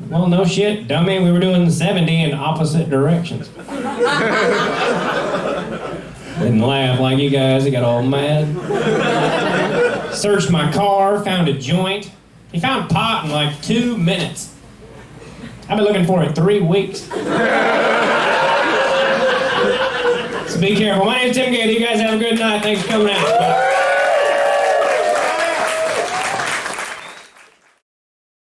Well, no shit, dummy. We were doing 70 in opposite directions. Didn't laugh like you guys. He got all mad. Searched my car, found a joint. He found pot in like 2 minutes. I've been looking for it 3 weeks. So be careful. My name's Tim Gaither. You guys have a good night. Thanks for coming out.